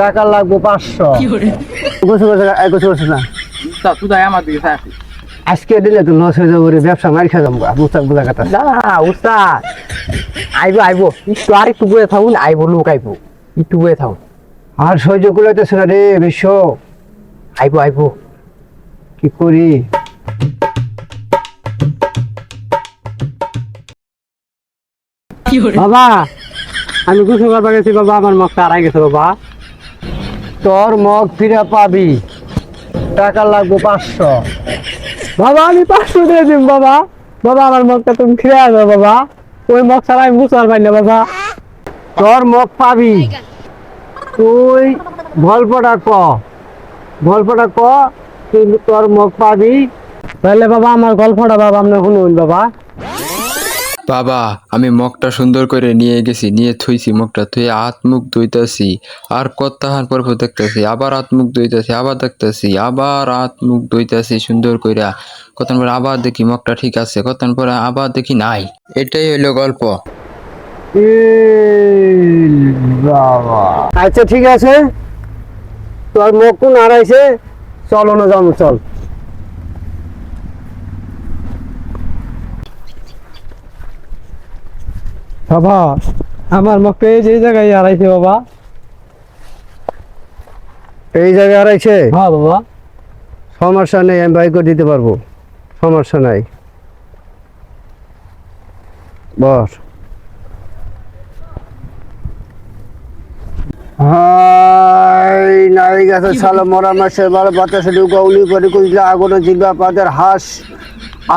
টাকা লাগবে 500। গোসল করছে না তুই তাই আমার দিকে চাই আছিস। আজকে দিলে তো লস হয়ে যাবো রে, ব্যবসা মার খেয়ে যাবো বুঝতাম বোঝা কথা। না উস্তাদ আইবো একটু আর একটু বয়ে থাকুন, আইবো লোক আইবো, একটু বয়ে থাকুন। আর সহ্য করতেছে না রে বিশ্ব, আইবো কি করি। বাবা আমি গোসল করবার গেছি বাবা, আমার মগটা হারাই গেছে বাবা। তোর মগ ফিরে পাবি, টাকা লাগবে 500। বাবা আমি 500 দিয়ে দিম বাবা। বাবা আমার মগটা তুমি ফিরে আসবে বাবা, ওই মগ ছাড়া আমি বুঝতে পারি না বাবা। তোর মগ পাবি, তুই গল্পটা ক তুই তোর মগ পাবি। তাহলে বাবা আমার গল্পটা বাবা আপনি শুনুন বাবা। বাবা আমি মগটা সুন্দর করে নিয়ে গেছি, নিয়ে থুইছি, মগটা থুয়ে হাত মুখ ধুইতাছি, আর কতক্ষণ পর দেখতেছি, আবার হাত মুখ ধুইতাছি, আবার দেখতেছি, আবার হাত মুখ ধুইতাছি সুন্দর কইরা, কতক্ষণ পরে আবার দেখি মগটা ঠিক আছে, কতক্ষণ পরে আবার দেখি নাই। এটাই হইলো গল্প। বাবা আচ্ছা ঠিক আছে, তোর মগ কোন হারাইছে, চল না যাবো চল। বাবা আমার মগটা এই যে জায়গায় হারাইছে বাবা। এই জায়গায় হারাইছে, হ্যাঁ বাবা। সমস্যা নেই, আমি বাইক করে দিতে পারবো, সমস্যা নাই, বস। হাই নাই গেছে সালা মরা মাসের বাল বাতাসে ঢুকা উলি করে কুজলা আগুনে জিলবা পাদের হাঁস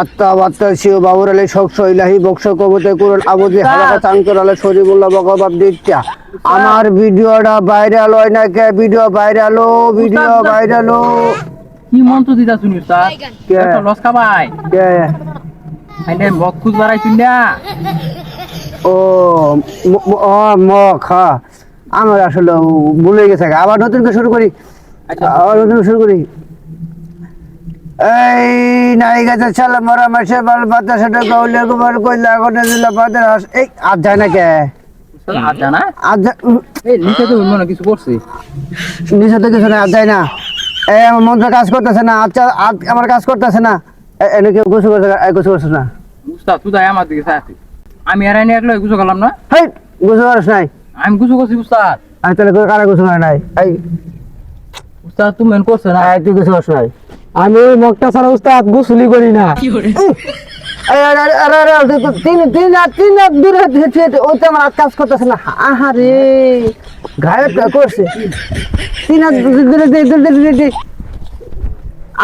আত্মা বাত্তা শিও বাবুর আলী শক্ষ ইলাহি বক্স কবতে কুরন আবুদি হালাকা চাঙ্কর আলী শরীফুল্লাহ বকবাব দিত্যা। আমার ভিডিওটা ভাইরাল হয় না কে, ভিডিও ভাইরাল কি মন্ত্র দিতা শুনি স্যার? কে? লস খাবাই কে আইনে মগ খুঁজ বাড়াইছি না। ও মখ, হ্যাঁ আমার আসলে ভুলে গেছে, আবার নতুন করে শুরু করি, এই নাই গেছে সালা মরা মাসে বাল বাতাসে ঢোকা উলি গোবর কইলা আগুনে জিলবা পাদের হাঁস। এই আর যায় না কে, আর জানা আর এই নিচে তো মনে কিছু করছে। নিচে তো কিছু না, আর যায় না। এই আমার মন্ত্র কাজ করতেছে না, আচ্ছা আমার কাজ করতেছে না, এনে কেউ গোসল করছে না। উস্তাদ তুই তাই আমার দিকে চাই আছিস। আমি আর আইনে একলাই গুছো গেলাম না। হেই গোসল করিস নাই, আমি গুছো করছি উস্তাদ। আমি তাহলে কারা গোসল করে নাই। এই উস্তাদ তুমি মেন করছে না। তুই গোসল করিস নাই। আমি ওই মগটা ছাড়া উস্তাদ গোসলই করি না। তিন হাত দূরে ওই তো আমার কাজ করতেছে না। আহারে ঘায়টা করছে, তিন হাত দূরে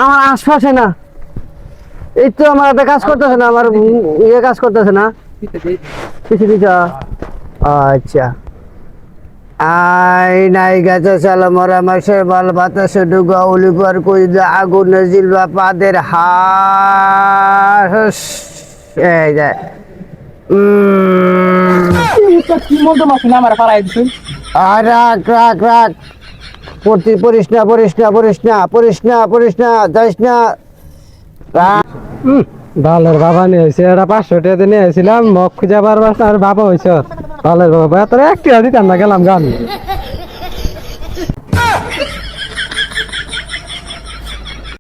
আমার আশপাশে না, এই তো আমার একটা কাজ করতেছে না, আমার ইয়ে কাজ করতেছে না, পিছিয়ে আচ্ছা। আই নাই গেছে সালা মরা মাসের বাল বাতাসে ঢুকা উলিপার কইলা আগুনে জিলবা পাদের হাঁস। এই যে কি মন্ত্র মাসি না আমার পাড়াই দিছেন। আর রাখ পড়িস না যাইস না। বালের বাবা নিয়ে হয়েছে, এটা 500 টাকা নিয়ে আসছিলাম, মগ খুঁজে পারবার আর বাবা হয়েছে বালের বাবা, তোর একটি দিতাম না, গেলাম গান।